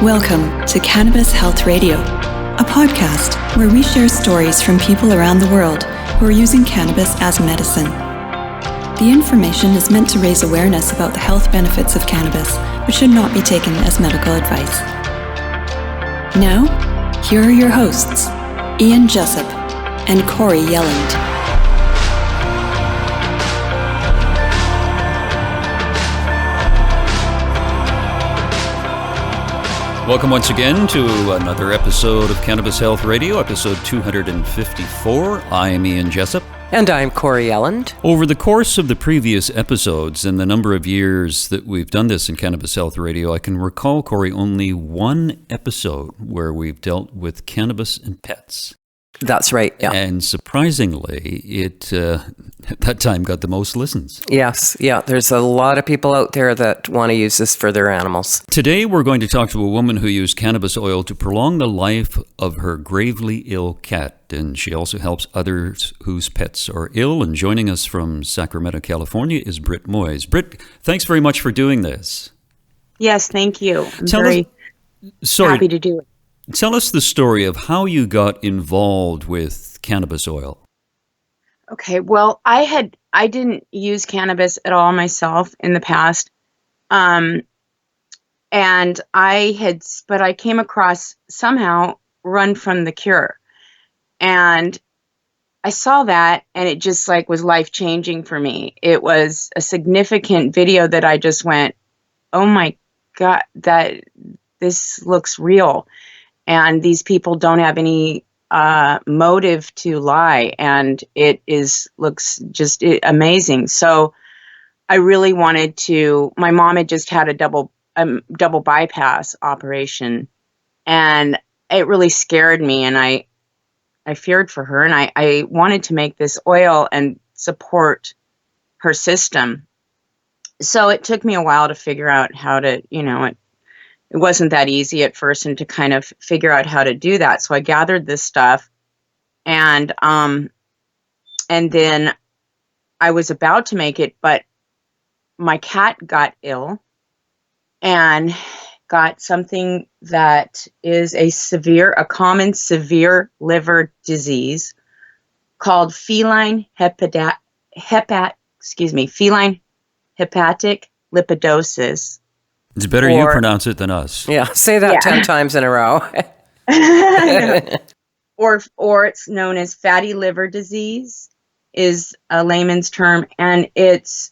Welcome to Cannabis Health Radio, a podcast where we share stories from people around the world who are using cannabis as medicine. The information is meant to raise awareness about the health benefits of cannabis, but should not be taken as medical advice. Now, here are your hosts, Ian Jessup and Corey Yelland. Welcome once again to another episode of Cannabis Health Radio, episode 254. I am Ian Jessup. And I'm Corey Yelland. Over the course of the previous episodes and the number of years that we've done this in Cannabis Health Radio, I can recall, Corey, only one episode where we've dealt with cannabis and pets. That's right, yeah. And surprisingly, it at that time got the most listens. Yes, yeah. There's a lot of people out there that want to use this for their animals. Today, we're going to talk to a woman who used cannabis oil to prolong the life of her gravely ill cat. And she also helps others whose pets are ill. And joining us from Sacramento, California is Britt Moise. Britt, thanks very much for doing this. Yes, thank you. I'm very happy to do it. Tell us the story of how you got involved with cannabis oil. Okay, well, I didn't use cannabis at all myself in the past. But I came across somehow Run from the Cure. And I saw that and it just was life-changing for me. It was a significant video that I just went, oh my God, this looks real. And these people don't have any motive to lie, and it looks just amazing. So I really wanted to. My mom had just had a double bypass operation, and it really scared me, and I feared for her, and I wanted to make this oil and support her system. So it took me a while to figure out how to, It wasn't that easy at first, and to kind of figure out how to do that. So I gathered this stuff, and then I was about to make it, but my cat got ill and got something that is a common severe liver disease called feline hepatic lipidosis. It's better you pronounce it than us. Yeah, say that 10 times in a row. Or it's known as fatty liver disease is a layman's term, and it's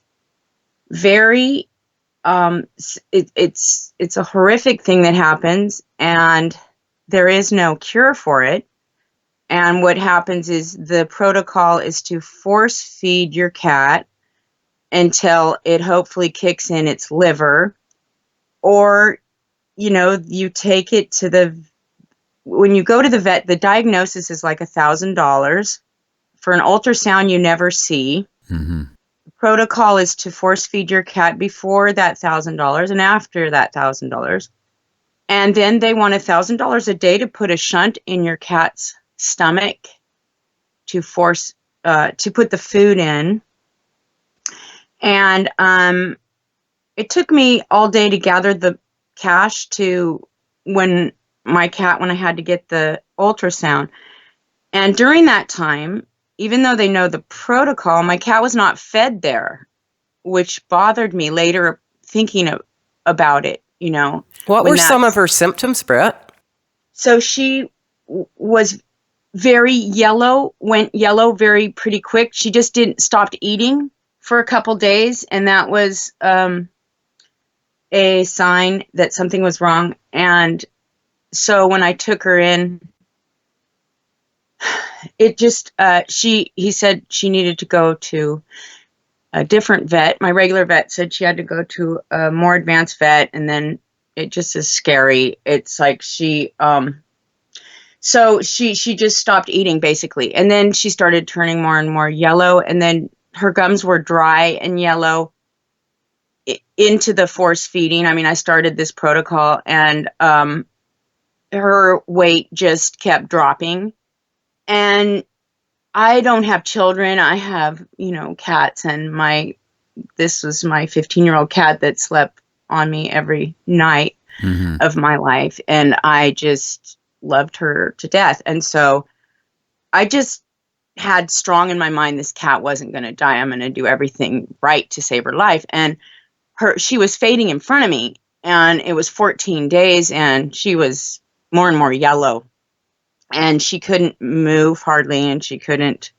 very it's a horrific thing that happens, and there is no cure for it. And what happens is the protocol is to force feed your cat until it hopefully kicks in its liver. Or, you take it when you go to the vet, the diagnosis is like $1,000. For an ultrasound, you never see. Mm-hmm. The protocol is to force feed your cat before that $1,000 and after that $1,000. And then they want $1,000 a day to put a shunt in your cat's stomach to put the food in. And, it took me all day to gather the cash to when I had to get the ultrasound. And during that time, even though they know the protocol, my cat was not fed there, which bothered me later thinking about it, What were some of her symptoms, Britt? So she was very yellow, went yellow pretty quick. She just stopped eating for a couple days, and that was a sign that something was wrong. And so when I took her in, it just he said she needed to go to a different vet. My regular vet said she had to go to a more advanced vet, and then it just is scary. It's like she just stopped eating basically, and then she started turning more and more yellow, and then her gums were dry and yellow into the force feeding. I mean, I started this protocol, and her weight just kept dropping. And I don't have children. I have, cats, and this was my 15-year-old cat that slept on me every night. of my life. And I just loved her to death. And so I just had strong in my mind, this cat wasn't going to die. I'm going to do everything right to save her life. And she was fading in front of me, and it was 14 days, and she was more and more yellow, and she couldn't move hardly, and she couldn't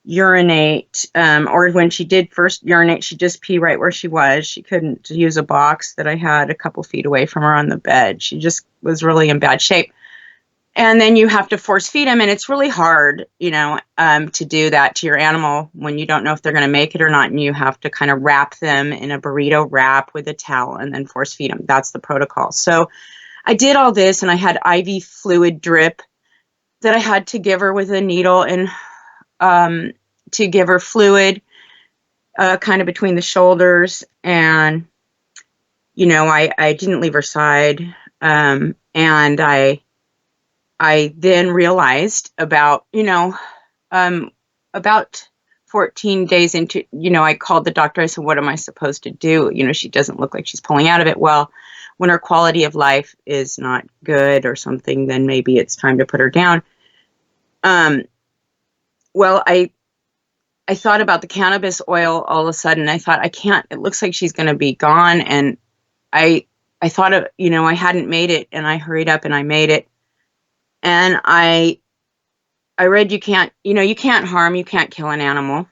urinate, or when she did first urinate, she'd just pee right where she was. She couldn't use a box that I had a couple feet away from her on the bed. She just was really in bad shape. And then you have to force feed them, and it's really hard, to do that to your animal when you don't know if they're going to make it or not, and you have to kind of wrap them in a burrito wrap with a towel and then force feed them. That's the protocol. So I did all this, and I had IV fluid drip that I had to give her with a needle, and to give her fluid kind of between the shoulders. And, I didn't leave her side, and I then realized about 14 days into, I called the doctor. I said, what am I supposed to do? She doesn't look like she's pulling out of it. Well, when her quality of life is not good or something, then maybe it's time to put her down. Well, I thought about the cannabis oil all of a sudden. I thought, it looks like she's going to be gone. And I thought of, I hadn't made it, and I hurried up and I made it. And I read you can't harm, you can't kill an animal,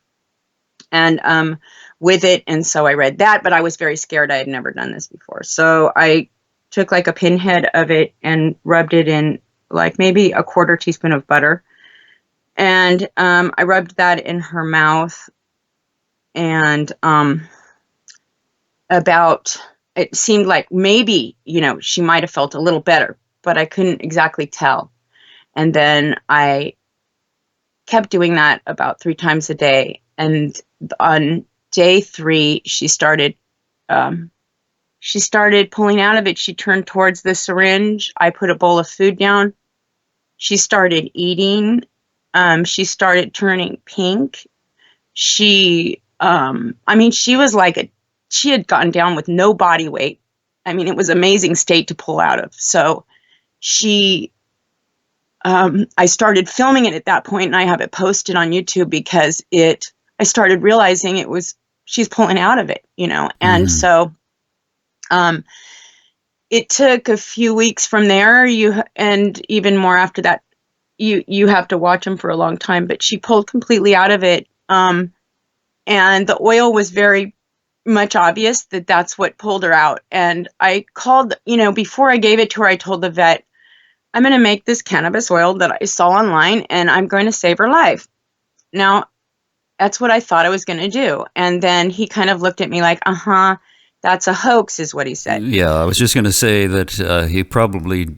and with it. And so I read that, but I was very scared. I had never done this before. So I took like a pinhead of it and rubbed it in like maybe a quarter teaspoon of butter. And I rubbed that in her mouth, and it seemed like maybe, she might have felt a little better, but I couldn't exactly tell. And then I kept doing that about 3 times a day. And on day 3, she started pulling out of it. She turned towards the syringe. I put a bowl of food down. She started eating. She started turning pink. She was like she had gotten down with no body weight. It was an amazing state to pull out of. So I started filming it at that point, and I have it posted on YouTube because I started realizing she's pulling out of it, and so, it took a few weeks from there, and even more after that, you have to watch them for a long time, but she pulled completely out of it. And the oil was very much obvious that that's what pulled her out. And I called, before I gave it to her, I told the vet, I'm going to make this cannabis oil that I saw online, and I'm going to save her life. Now, that's what I thought I was going to do. And then he kind of looked at me like, that's a hoax, is what he said. Yeah, I was just going to say that he probably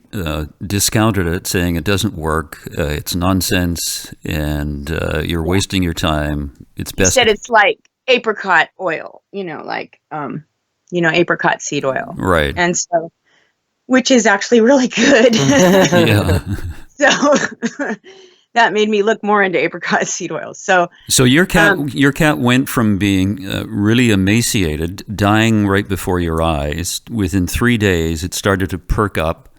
discounted it, saying it doesn't work, it's nonsense, and you're wasting your time. It's best. He said it's like apricot oil, apricot seed oil. Right. And so, which is actually really good. Yeah. So that made me look more into apricot seed oil. So your cat went from being really emaciated, dying right before your eyes. Within 3 days, it started to perk up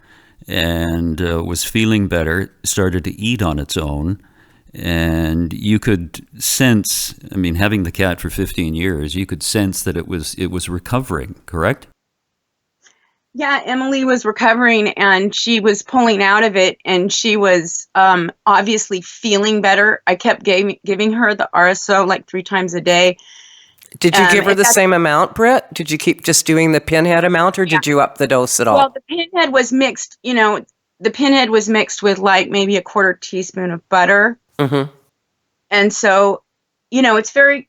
and was feeling better, started to eat on its own. And you could sense, having the cat for 15 years, you could sense that it was recovering, correct? Yeah, Emily was recovering, and she was pulling out of it, and she was obviously feeling better. I kept giving her the RSO like 3 times a day. Did you give her the same amount, Britt? Did you keep just doing the pinhead amount, or did you up the dose at all? Well, the pinhead was mixed, with like maybe a quarter teaspoon of butter. Mm-hmm. And so, it's very,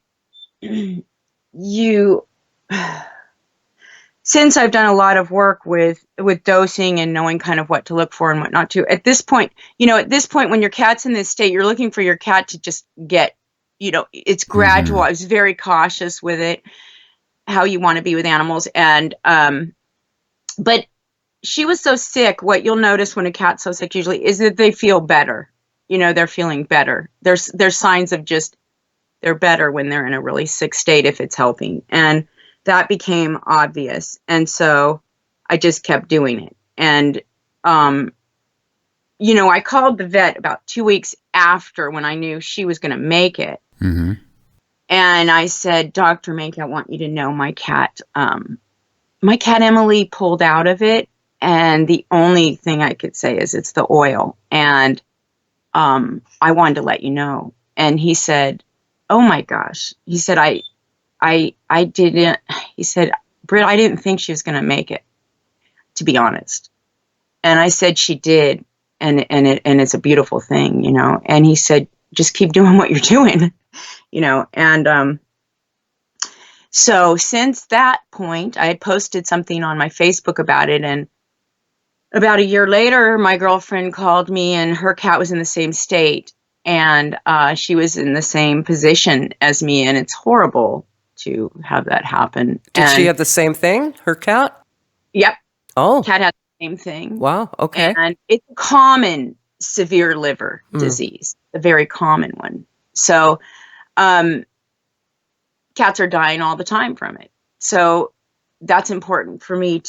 since I've done a lot of work with dosing and knowing kind of what to look for and what not to, at this point, when your cat's in this state, you're looking for your cat to just get, it's gradual. I was very cautious with it, how you want to be with animals. And, but she was so sick. What you'll notice when a cat's so sick usually is that they feel better. They're feeling better. There's signs of just, they're better when they're in a really sick state if it's helping. And that became obvious. And so I just kept doing it. And, I called the vet about 2 weeks after when I knew she was going to make it. Mm-hmm. And I said, Dr. Mink, I want you to know my cat Emily pulled out of it. And the only thing I could say is it's the oil. And I wanted to let you know. And he said, oh my gosh. He said, I didn't, he said, Britt, I didn't think she was going to make it, to be honest. And I said, she did. And it's a beautiful thing, and he said, just keep doing what you're doing, and, so since that point, I had posted something on my Facebook about it. And about a year later, my girlfriend called me and her cat was in the same state. And she was in the same position as me. And it's horrible to have that happen. Did she have the same thing, her cat? Yep. Oh. Cat had the same thing. Wow. Okay. And it's a common severe liver disease, a very common one. So cats are dying all the time from it. So that's important for me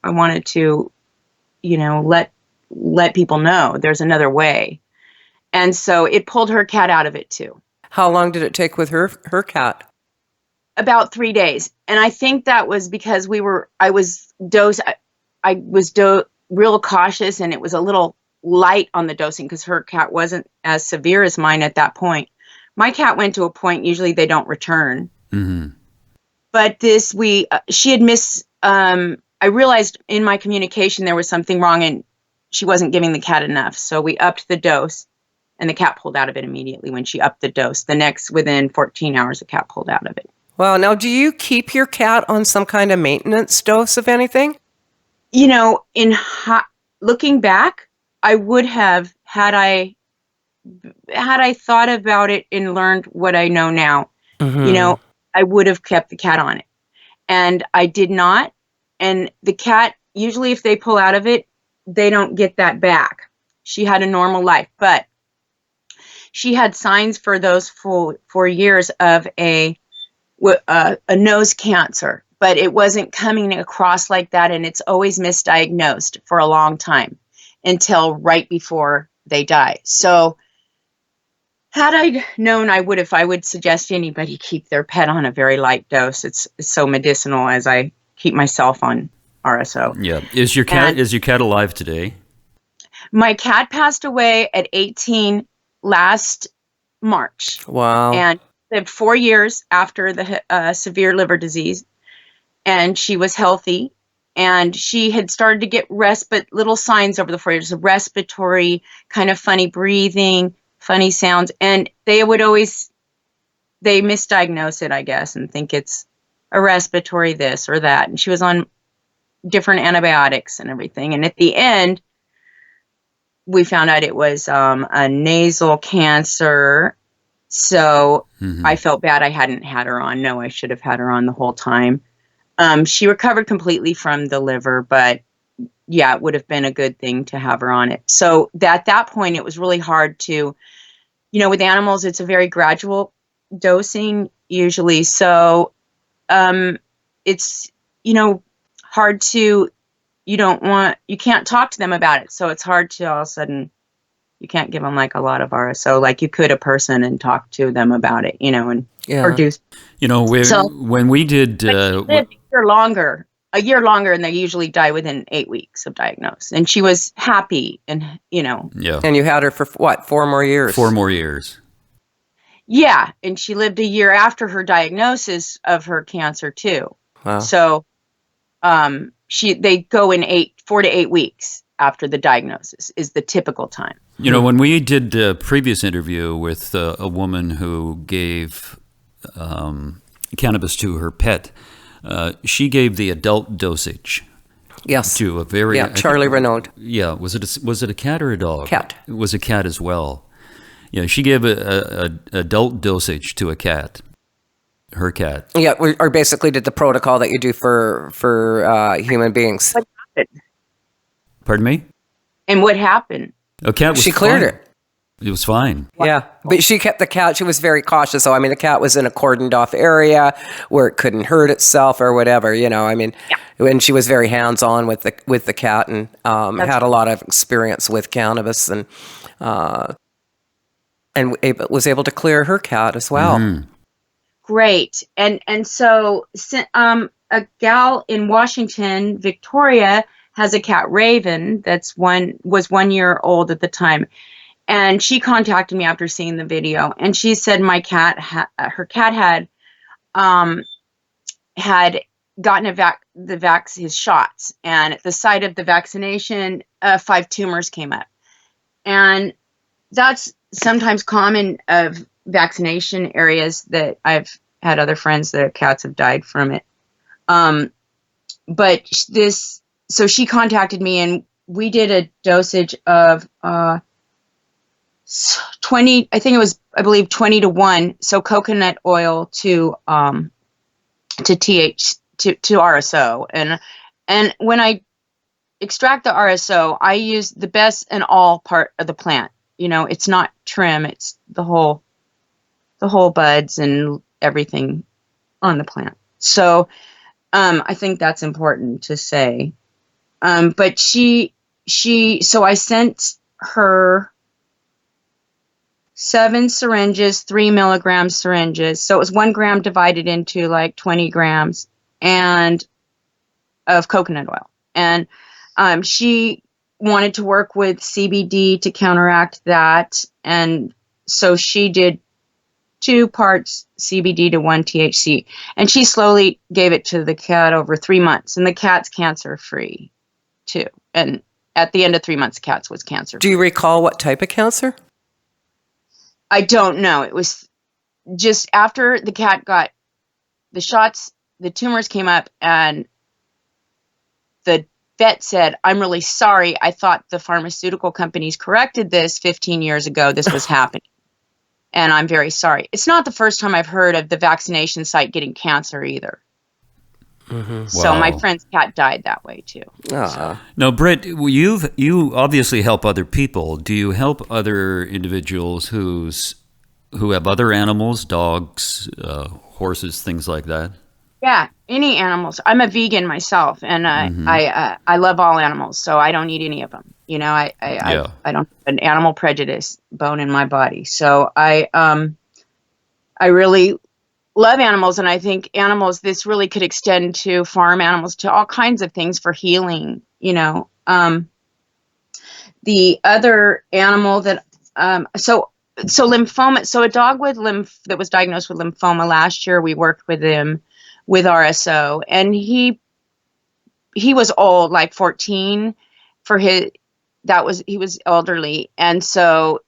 I wanted to, let people know there's another way. And so it pulled her cat out of it too. How long did it take with her cat? About 3 days. And I think that was because I was real cautious, and it was a little light on the dosing because her cat wasn't as severe as mine at that point. My cat went to a point, usually they don't return. Mm-hmm. But she had I realized in my communication there was something wrong and she wasn't giving the cat enough. So we upped the dose and the cat pulled out of it immediately when she upped the dose. Within 14 hours, the cat pulled out of it. Well, now, do you keep your cat on some kind of maintenance dose of anything? Looking back, I would have, had I thought about it and learned what I know now, I would have kept the cat on it. And I did not. And the cat, usually if they pull out of it, they don't get that back. She had a normal life, but she had signs for those 4 years of a nose cancer, but it wasn't coming across like that. And it's always misdiagnosed for a long time until right before they die. So had I known, I would suggest anybody keep their pet on a very light dose. It's so medicinal as I keep myself on RSO. Yeah. Is your cat alive today? My cat passed away at 18 last March. Wow. And lived 4 years after the severe liver disease. And she was healthy. And she had started to get little signs over the 4 years of respiratory, kind of funny breathing, funny sounds. And they misdiagnose it, I guess, and think it's a respiratory this or that. And she was on different antibiotics and everything. And at the end, we found out it was a nasal cancer. So I felt bad I hadn't had her on. No, I should have had her on the whole time. She recovered completely from the liver, but yeah, it would have been a good thing to have her on it. So at that point, it was really hard to, with animals, it's a very gradual dosing usually. So it's, hard to, you can't talk to them about it. So it's hard to all of a sudden, you can't give them like a lot of RSO like you could a person and talk to them about it, or do. When we did a year longer, and they usually die within 8 weeks of diagnose. And she was happy, and Yeah. And you had her for what? 4 more years. 4 more years. Yeah, and she lived a year after her diagnosis of her cancer too. Wow. So, they go in 4 to 8 weeks after the diagnosis is the typical time. When we did a previous interview with a woman who gave cannabis to her pet, she gave the adult dosage. Yes. To a very Charlie Renaud. Yeah, was it a cat or a dog? Cat. It was a cat as well. Yeah, she gave a adult dosage to a cat. Her cat. Yeah, or basically did the protocol that you do for human beings. What happened? Pardon me? And what happened? A cat was She cleared it. It was fine. Yeah, but she kept the cat. She was very cautious. So, I mean, the cat was in a cordoned off area where it couldn't hurt itself or whatever, I mean, and she was very hands-on with the cat and had a lot of experience with cannabis and was able to clear her cat as well. Mm-hmm. Great. And so a gal in Washington, Victoria, has a cat, Raven, was 1 year old at the time. And she contacted me after seeing the video, and she said her cat had gotten his shots, and at the site of the vaccination, 5 tumors came up, and that's sometimes common of vaccination areas that I've had other friends that cats have died from it. So she contacted me, and we did a dosage of 20, I believe 20 to 1. So coconut oil to RSO. And when I extract the RSO, I use the best and all part of the plant. It's not trim, it's the whole buds and everything on the plant. So, I think that's important to say. But so I sent her 7 syringes, 3 milligram syringes. So it was 1 gram divided into like 20 grams and of coconut oil. And she wanted to work with CBD to counteract that. And so she did 2 parts CBD to 1 THC. And she slowly gave it to the cat over 3 months. And the cat's cancer free too. And at the end of 3 months, the cat was cancer free. Do you recall what type of cancer? I don't know. It was just after the cat got the shots, the tumors came up, and the vet said, "I'm really sorry. I thought the pharmaceutical companies corrected this 15 years ago. This was happening. And I'm very sorry." It's not the first time I've heard of the vaccination site getting cancer either. Mm-hmm. So Wow. my friend's cat died that way too. Now, Britt, you obviously help other people. Do you help other individuals who have other animals, dogs, horses, things like that? Yeah, any animals. I'm a vegan myself, and I love all animals, so I don't eat any of them. I don't have an animal prejudice bone in my body, so I really love animals, and I think animals, this really could extend to farm animals, to all kinds of things for healing. The other animal that so lymphoma. So a dog with that was diagnosed with lymphoma last year. We worked with him with RSO, and he was old, like 14. He was elderly, and so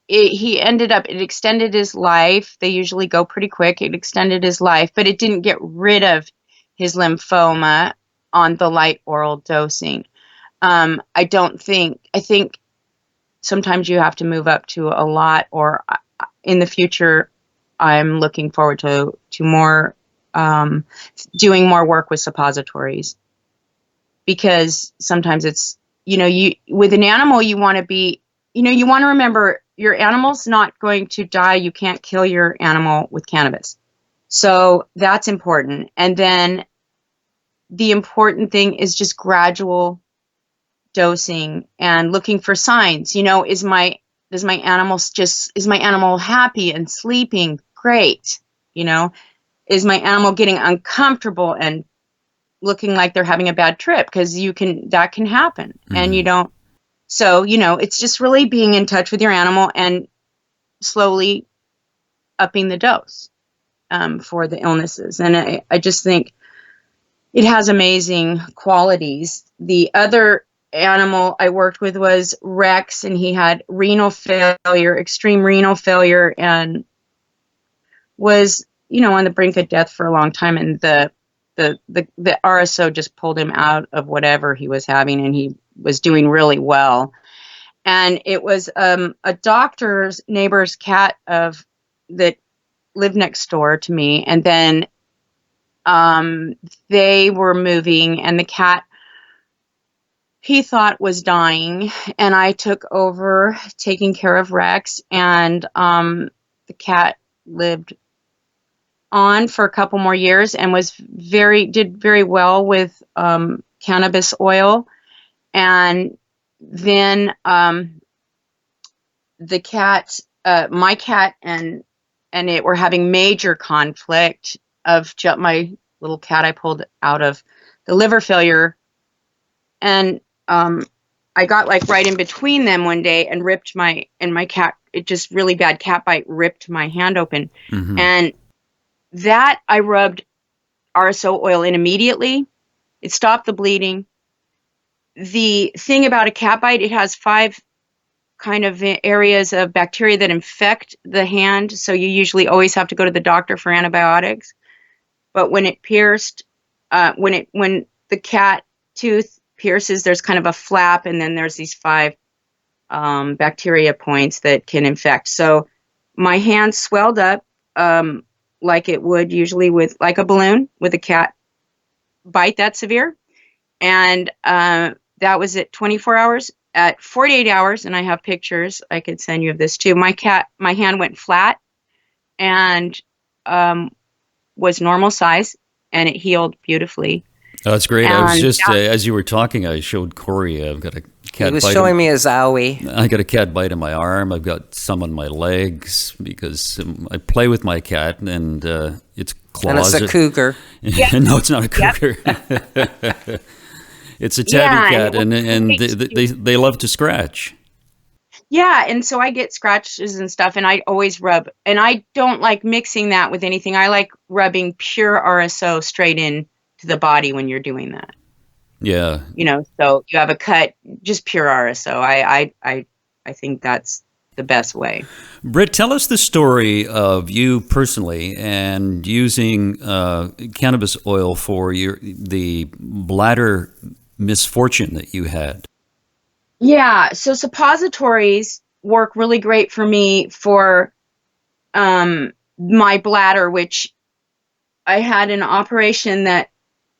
it extended his life. They usually go pretty quick. It extended his life, but it didn't get rid of his lymphoma on the light oral dosing. I think sometimes you have to move up to a lot, or in the future, I'm looking forward to more, doing more work with suppositories, because sometimes it's, with an animal, you want to remember your animal's not going to die. You can't kill your animal with cannabis. So that's important. And then the important thing is just gradual dosing and looking for signs. Is my animal happy and sleeping? Great. Is my animal getting uncomfortable and looking like they're having a bad trip? Because that can happen. Mm-hmm. And you don't. So, it's just really being in touch with your animal and slowly upping the dose for the illnesses. And I just think it has amazing qualities. The other animal I worked with was Rex, and he had extreme renal failure, and was, on the brink of death for a long time. And the RSO just pulled him out of whatever he was having, and he was doing really well. And it was a doctor's neighbor's cat that lived next door to me. And then they were moving, and the cat he thought was dying, and I took over taking care of Rex, and the cat lived on for a couple more years and did very well with cannabis oil. And then the cat, my cat and it were having major conflict of my little cat I pulled out of the liver failure. And I got like right in between them one day and ripped my cat, it just really bad cat bite, ripped my hand open. Mm-hmm. And that I rubbed RSO oil in immediately. It stopped the bleeding. The thing about a cat bite, it has 5 kind of areas of bacteria that infect the hand. So you usually always have to go to the doctor for antibiotics. But when it pierced, when the cat tooth pierces, there's kind of a flap, and then there's these 5 bacteria points that can infect. So my hand swelled up like it would usually with like a balloon with a cat bite that severe. And that was at 24 hours. At 48 hours, and I have pictures, I could send you of this too, my hand went flat and was normal size, and it healed beautifully. Oh, that's great. And I was just, as you were talking, I showed Corey, I've got a cat bite. He was showing me his owie. I got a cat bite in my arm. I've got some on my legs because I play with my cat, and it's claws. And it's a cougar. No, it's not a cougar. Yep. It's a tabby cat, and they love to scratch. Yeah, and so I get scratches and stuff, and I always rub. And I don't like mixing that with anything. I like rubbing pure RSO straight in to the body when you're doing that. Yeah. So you have a cut, just pure RSO. I think that's the best way. Britt, tell us the story of you personally and using cannabis oil for the bladder misfortune that you had. Yeah, so suppositories work really great for me for my bladder, which I had an operation that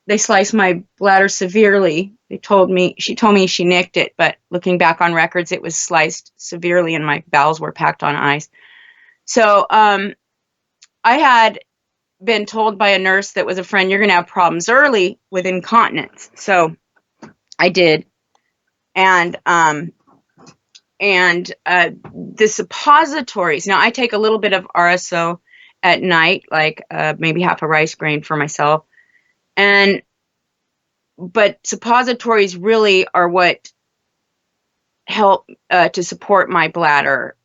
they sliced my bladder severely. She told me she nicked it, but looking back on records, it was sliced severely and my bowels were packed on ice. So I had been told by a nurse that was a friend, you're going to have problems early with incontinence. So I did. And the suppositories, now I take a little bit of RSO at night, like maybe half a rice grain for myself. But suppositories really are what help to support my bladder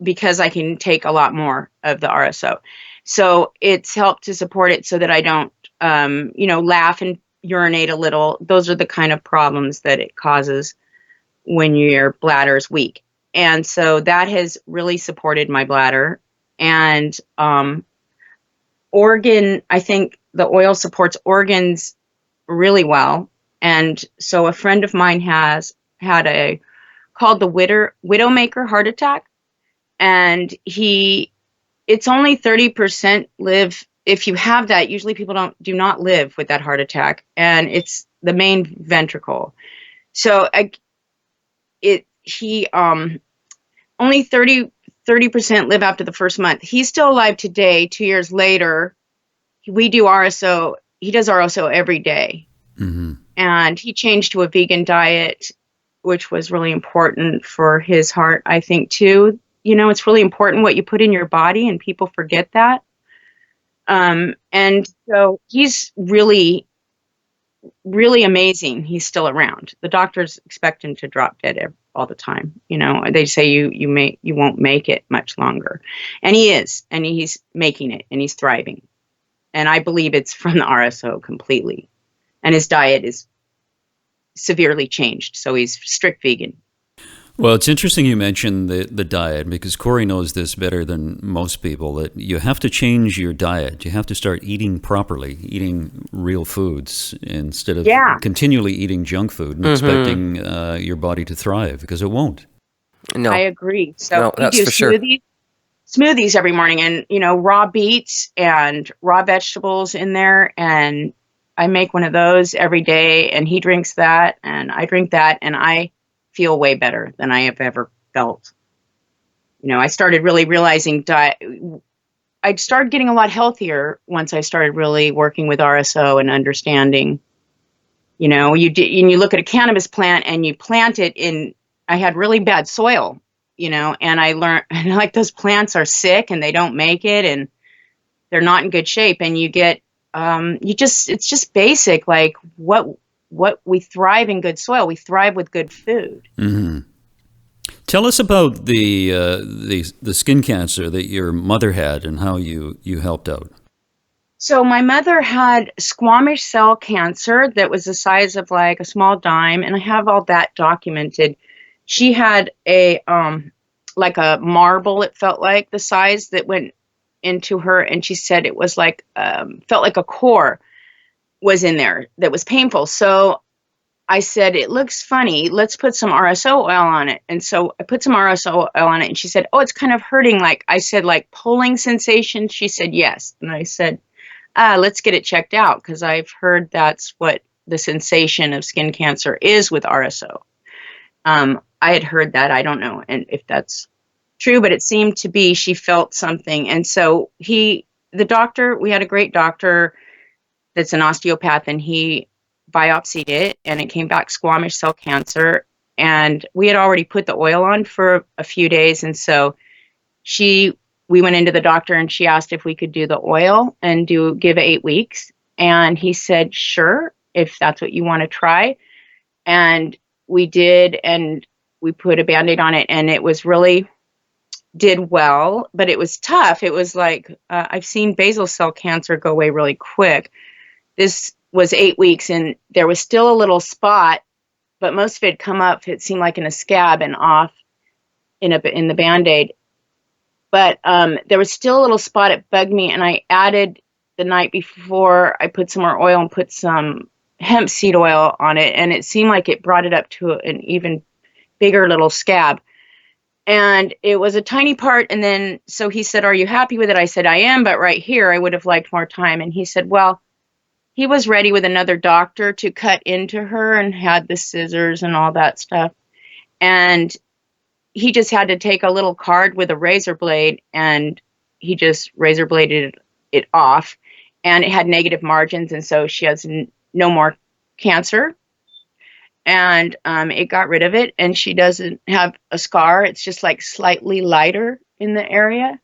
because I can take a lot more of the RSO. So it's helped to support it so that I don't, laugh and urinate a little. Those are the kind of problems that it causes when your bladder is weak. And so that has really supported my bladder. And I think the oil supports organs really well. And so a friend of mine has had called the Widowmaker heart attack. And it's only 30% live. If you have that, usually people do not live with that heart attack, and it's the main ventricle. So only 30% live after the first month. He's still alive today, 2 years later. We do RSO. He does RSO every day. Mm-hmm. And he changed to a vegan diet, which was really important for his heart, I think, too. It's really important what you put in your body, and people forget that. And so he's really, really amazing. He's still around. The doctors expect him to drop dead all the time. They say you won't make it much longer, and he is, and he's making it, and he's thriving. And I believe it's from the RSO completely. And his diet is severely changed, so he's strict vegan. Well, it's interesting you mentioned the diet, because Corey knows this better than most people, that you have to change your diet. You have to start eating properly, eating real foods instead of continually eating junk food and expecting your body to thrive, because it won't. No, I agree. So we that's do for sure. Smoothies every morning, and raw beets and raw vegetables in there, and I make one of those every day, and he drinks that, and I drink that, and I feel way better than I have ever felt. I started really realizing I started getting a lot healthier once I started really working with RSO and understanding. You look at a cannabis plant and you plant it in. I had really bad soil, and I learned like those plants are sick and they don't make it and they're not in good shape. And you get it's just basic, like what we thrive in good soil. We thrive with good food. Mm-hmm. Tell us about the skin cancer that your mother had and how you helped out. So my mother had squamous cell cancer that was the size of like a small dime, and I have all that documented. She had a like a marble, it felt like, the size that went into her, and she said it was like felt like a core was in there that was painful. So I said, it looks funny. Let's put some RSO oil on it. And so I put some RSO oil on it, and she said, oh, it's kind of hurting. Like I said, like pulling sensation. She said, yes. And I said, let's get it checked out, because I've heard that's what the sensation of skin cancer is with RSO. I had heard that. I don't know and if that's true, but it seemed to be she felt something. And so we had a great doctor that's an osteopath, and he biopsied it, and it came back squamous cell cancer. And we had already put the oil on for a few days. And so we went into the doctor, and she asked if we could do the oil and give it 8 weeks. And he said, sure, if that's what you want to try. And we did, and we put a Band-Aid on it, and it was really did well, but it was tough. It was like, I've seen basal cell cancer go away really quick. This was 8 weeks, and there was still a little spot, but most of it had come up, it seemed like in a scab and off in the Band-Aid. But there was still a little spot. It bugged me, and I added the night before, I put some more oil and put some hemp seed oil on it, and it seemed like it brought it up to an even bigger little scab. And it was a tiny part. And then, so he said, are you happy with it? I said, I am, but right here, I would have liked more time. And he said, well, he was ready with another doctor to cut into her and had the scissors and all that stuff. And he just had to take a little card with a razor blade, and he just razor bladed it off, and it had negative margins. And so she has no more cancer. And it got rid of it, and she doesn't have a scar. It's just like slightly lighter in the area.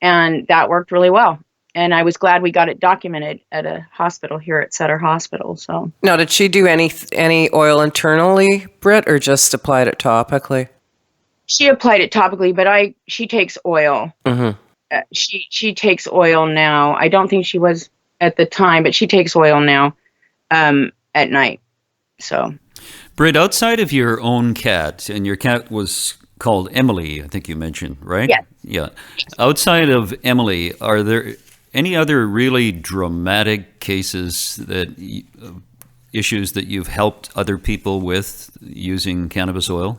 And that worked really well. And I was glad we got it documented at a hospital here at Sutter Hospital. So now, did she do any oil internally, Britt, or just applied it topically? She applied it topically, but she takes oil. Mm-hmm. She takes oil now. I don't think she was at the time, but she takes oil now at night. So, Britt, outside of your own cat, and your cat was called Emily, I think you mentioned, right? Yes. Yeah. Outside of Emily, are there any other really dramatic cases issues that you've helped other people with using cannabis oil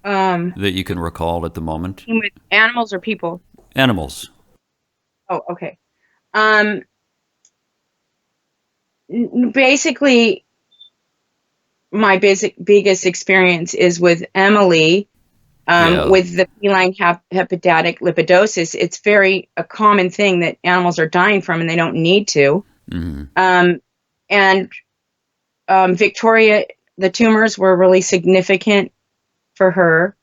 that you can recall at the moment? With animals or people? Animals. Oh, okay. Basically, my biggest experience is with Emily, with the feline hepatic lipidosis. It's a common thing that animals are dying from, and they don't need to. Mm-hmm. And Victoria, the tumors were really significant for her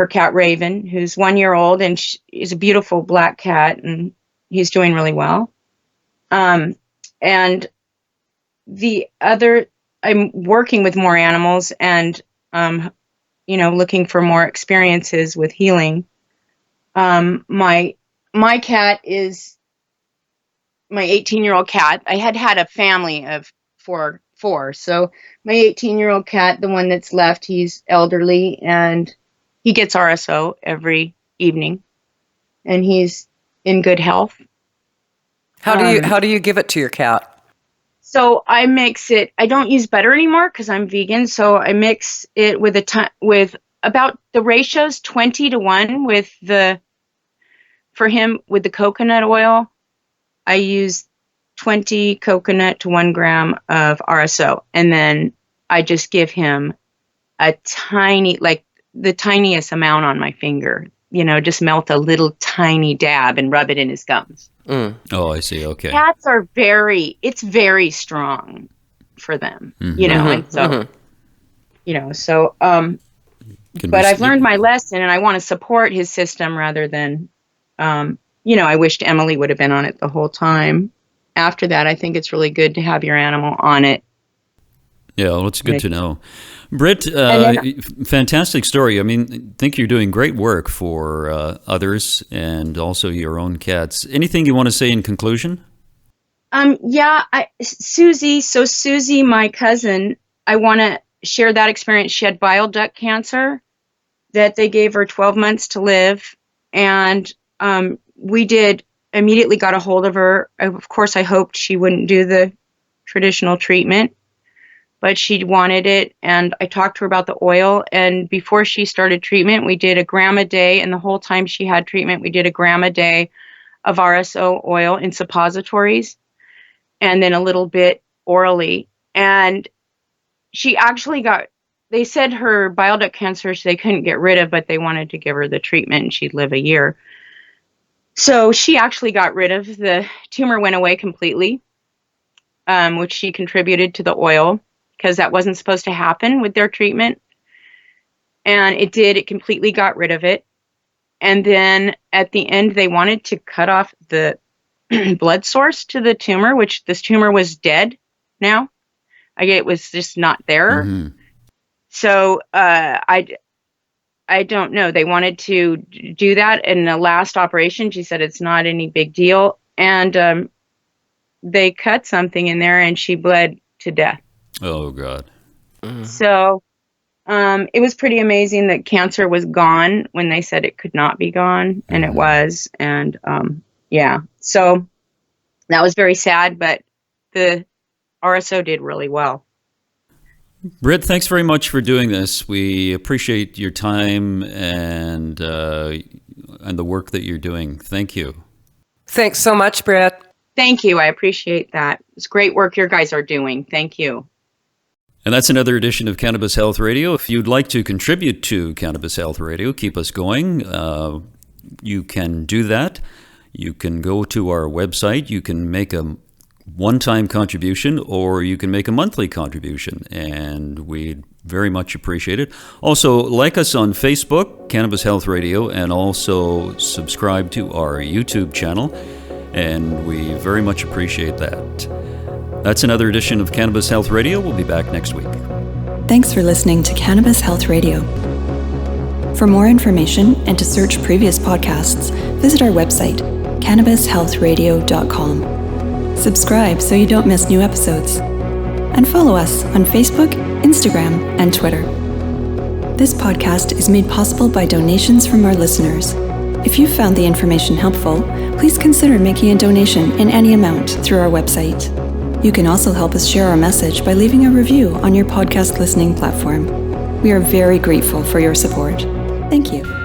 cat Raven, who's 1 year old, and she's a beautiful black cat, and he's doing really well. And the other, I'm working with more animals and, looking for more experiences with healing. My cat is my 18-year-old cat. I had a family of four. So my 18-year-old cat, the one that's left, he's elderly, and he gets RSO every evening, and he's in good health. How do you give it to your cat? So I mix it. I don't use butter anymore because I'm vegan. So I mix it with about the ratio's 20-1 for him with the coconut oil. I use 20 coconut to 1 gram of RSO. And then I just give him a tiny, like the tiniest amount on my finger, just melt a little tiny dab and rub it in his gums. Oh, I see. Okay. Cats are it's very strong for them, and so, but I've learned my lesson, and I want to support his system rather than, I wished Emily would have been on it the whole time. After that, I think it's really good to have your animal on it. Yeah, well, it's good to know. Britt, fantastic story. I mean, I think you're doing great work for others and also your own cats. Anything you want to say in conclusion? Susie, my cousin, I want to share that experience. She had bile duct cancer that they gave her 12 months to live. And we immediately got a hold of her. Of course, I hoped she wouldn't do the traditional treatment, but she wanted it. And I talked to her about the oil. And before she started treatment, we did 1 gram a day. And the whole time she had treatment, we did 1 gram a day of RSO oil in suppositories and then a little bit orally. And she actually they said her bile duct cancer they couldn't get rid of, but they wanted to give her the treatment and she'd live a year. So she actually got rid of the tumor, went away completely, which she contributed to the oil because that wasn't supposed to happen with their treatment. And it did. It completely got rid of it. And then at the end, they wanted to cut off the blood source to the tumor, which this tumor was dead now. It was just not there. Mm-hmm. So I don't know. They wanted to do that in the last operation. She said it's not any big deal. And they cut something in there and she bled to death. Oh, God. So it was pretty amazing that cancer was gone when they said it could not be gone. And it was. And so that was very sad, but the RSO did really well. Britt, thanks very much for doing this. We appreciate your time and the work that you're doing. Thank you. Thanks so much, Britt. Thank you. I appreciate that. It's great work your guys are doing. Thank you. And that's another edition of Cannabis Health Radio. If you'd like to contribute to Cannabis Health Radio, keep us going, you can do that. You can go to our website. You can make a one-time contribution or you can make a monthly contribution, and we'd very much appreciate it. Also, like us on Facebook, Cannabis Health Radio, and also subscribe to our YouTube channel, and we very much appreciate that. That's another edition of Cannabis Health Radio. We'll be back next week. Thanks for listening to Cannabis Health Radio. For more information and to search previous podcasts, visit our website, cannabishealthradio.com. Subscribe so you don't miss new episodes. And follow us on Facebook, Instagram, and Twitter. This podcast is made possible by donations from our listeners. If you found the information helpful, please consider making a donation in any amount through our website. You can also help us share our message by leaving a review on your podcast listening platform. We are very grateful for your support. Thank you.